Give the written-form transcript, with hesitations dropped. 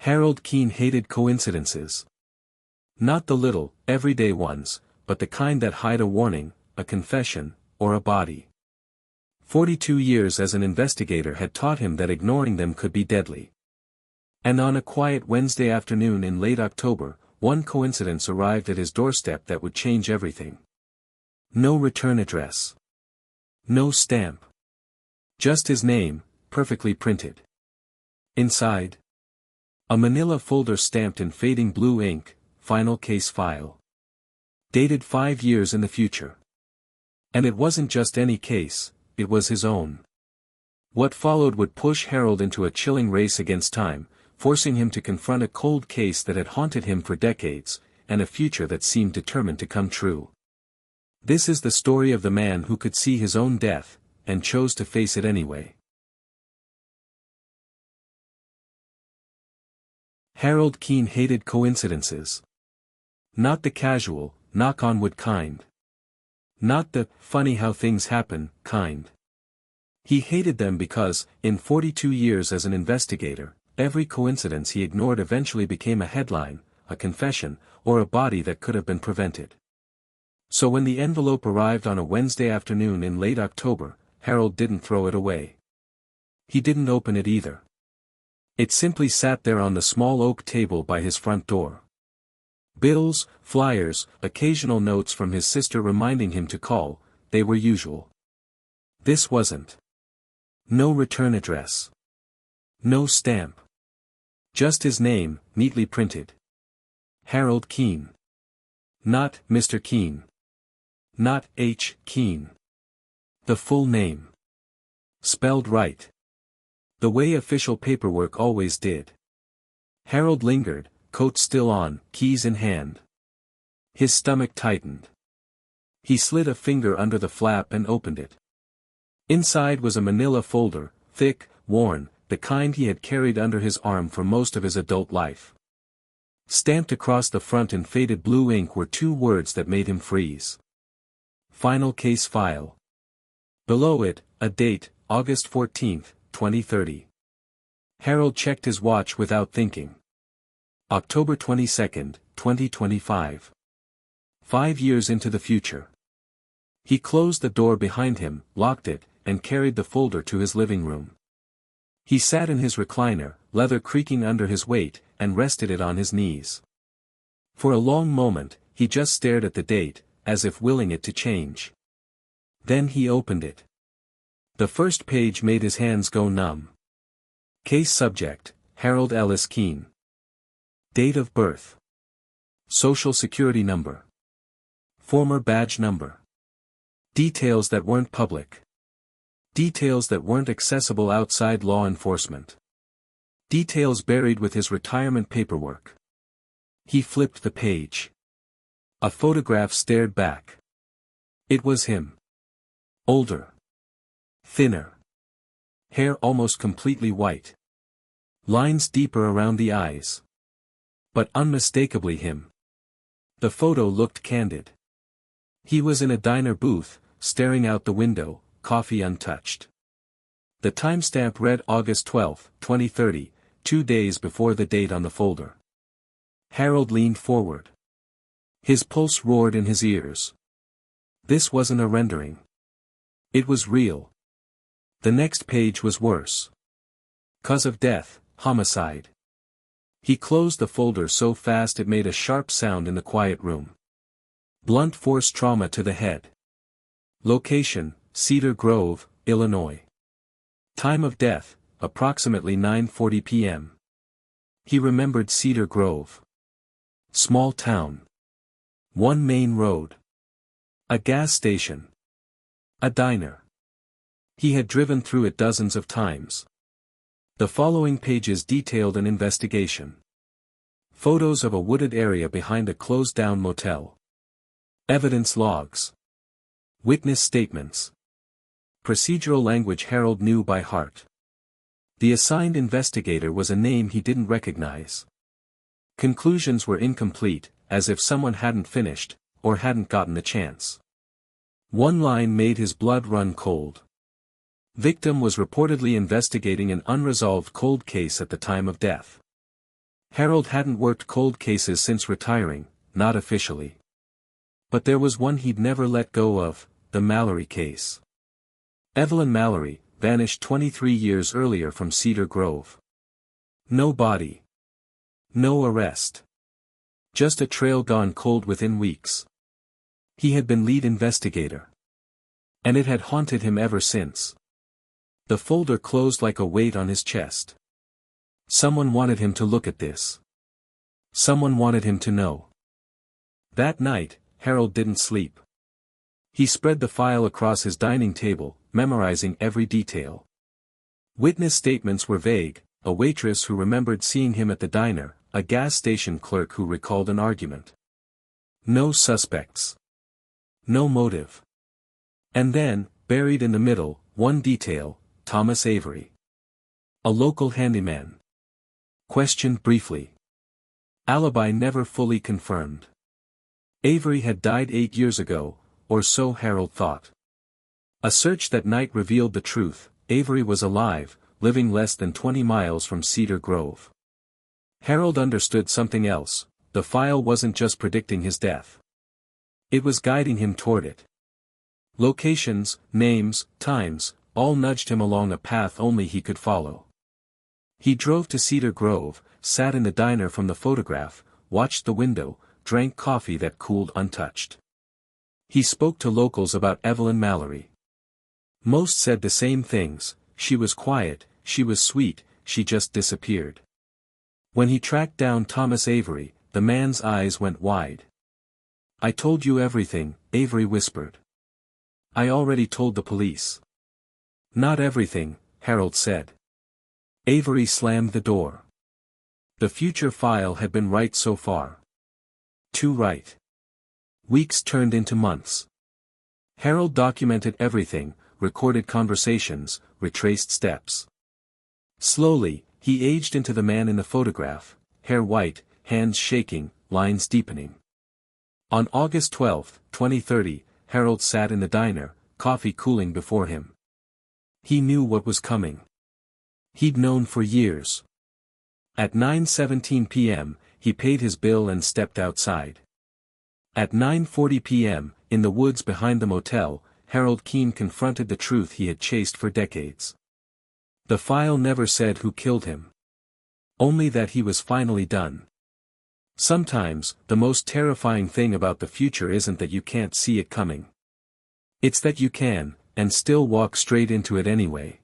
Harold Keene hated coincidences. Not the little, everyday ones, but the kind that hide a warning, a confession, or a body. 42 years as an investigator had taught him that ignoring them could be deadly. And on a quiet Wednesday afternoon in late October, one coincidence arrived at his doorstep that would change everything. No return address. No stamp. Just his name, perfectly printed. Inside, a manila folder stamped in fading blue ink, final case file. Dated 5 years in the future. And it wasn't just any case, it was his own. What followed would push Harold into a chilling race against time, forcing him to confront a cold case that had haunted him for decades, and a future that seemed determined to come true. This is the story of the man who could see his own death, and chose to face it anyway. Harold Keene hated coincidences. Not the casual, knock-on-wood kind. Not the, funny how things happen, kind. He hated them because, in 42 years as an investigator, every coincidence he ignored eventually became a headline, a confession, or a body that could have been prevented. So when the envelope arrived on a Wednesday afternoon in late October, Harold didn't throw it away. He didn't open it either. It simply sat there on the small oak table by his front door. Bills, flyers, occasional notes from his sister reminding him to call, they were usual. This wasn't. No return address. No stamp. Just his name, neatly printed. Harold Keene. Not Mr. Keene. Not H. Keene. The full name. Spelled right. The way official paperwork always did. Harold lingered, coat still on, keys in hand. His stomach tightened. He slid a finger under the flap and opened it. Inside was a manila folder, thick, worn, the kind he had carried under his arm for most of his adult life. Stamped across the front in faded blue ink were 2 words that made him freeze. Final case file. Below it, a date, August 14, 2030. Harold checked his watch without thinking. October 22, 2025. 5 years into the future. He closed the door behind him, locked it, and carried the folder to his living room. He sat in his recliner, leather creaking under his weight, and rested it on his knees. For a long moment, he just stared at the date, as if willing it to change. Then he opened it. The first page made his hands go numb. Case subject, Harold Ellis Keene. Date of birth. Social security number. Former badge number. Details that weren't public. Details that weren't accessible outside law enforcement. Details buried with his retirement paperwork. He flipped the page. A photograph stared back. It was him. Older. Thinner. Hair almost completely white. Lines deeper around the eyes. But unmistakably him. The photo looked candid. He was in a diner booth, staring out the window, coffee untouched. The timestamp read August 12, 2030, 2 days before the date on the folder. Harold leaned forward. His pulse roared in his ears. This wasn't a rendering. It was real. The next page was worse. Cause of death, homicide. He closed the folder so fast it made a sharp sound in the quiet room. Blunt force trauma to the head. Location, Cedar Grove, Illinois. Time of death, approximately 9:40 p.m. He remembered Cedar Grove. Small town. One main road. A gas station. A diner. He had driven through it dozens of times. The following pages detailed an investigation. Photos of a wooded area behind a closed-down motel. Evidence logs. Witness statements. Procedural language Harold knew by heart. The assigned investigator was a name he didn't recognize. Conclusions were incomplete, as if someone hadn't finished, or hadn't gotten the chance. One line made his blood run cold. Victim was reportedly investigating an unresolved cold case at the time of death. Harold hadn't worked cold cases since retiring, not officially. But there was one he'd never let go of, the Mallory case. Evelyn Mallory, vanished 23 years earlier from Cedar Grove. No body. No arrest. Just a trail gone cold within weeks. He had been lead investigator. And it had haunted him ever since. The folder closed like a weight on his chest. Someone wanted him to look at this. Someone wanted him to know. That night, Harold didn't sleep. He spread the file across his dining table, memorizing every detail. Witness statements were vague, a waitress who remembered seeing him at the diner, a gas station clerk who recalled an argument. No suspects. No motive. And then, buried in the middle, one detail, Thomas Avery. A local handyman. Questioned briefly. Alibi never fully confirmed. Avery had died 8 years ago, or so Harold thought. A search that night revealed the truth: Avery was alive, living less than 20 miles from Cedar Grove. Harold understood something else: the file wasn't just predicting his death. It was guiding him toward it. Locations, names, times, all nudged him along a path only he could follow. He drove to Cedar Grove, sat in the diner from the photograph, watched the window, drank coffee that cooled untouched. He spoke to locals about Evelyn Mallory. Most said the same things: she was quiet, she was sweet, she just disappeared. When he tracked down Thomas Avery, the man's eyes went wide. "I told you everything," Avery whispered. "I already told the police." "Not everything," Harold said. Avery slammed the door. The future file had been right so far. Too right. Weeks turned into months. Harold documented everything, recorded conversations, retraced steps. Slowly, he aged into the man in the photograph, hair white, hands shaking, lines deepening. On August 12, 2030, Harold sat in the diner, coffee cooling before him. He knew what was coming. He'd known for years. At 9:17 p.m., he paid his bill and stepped outside. At 9:40 p.m., in the woods behind the motel, Harold Keene confronted the truth he had chased for decades. The file never said who killed him. Only that he was finally done. Sometimes, the most terrifying thing about the future isn't that you can't see it coming. It's that you can, and still walk straight into it anyway.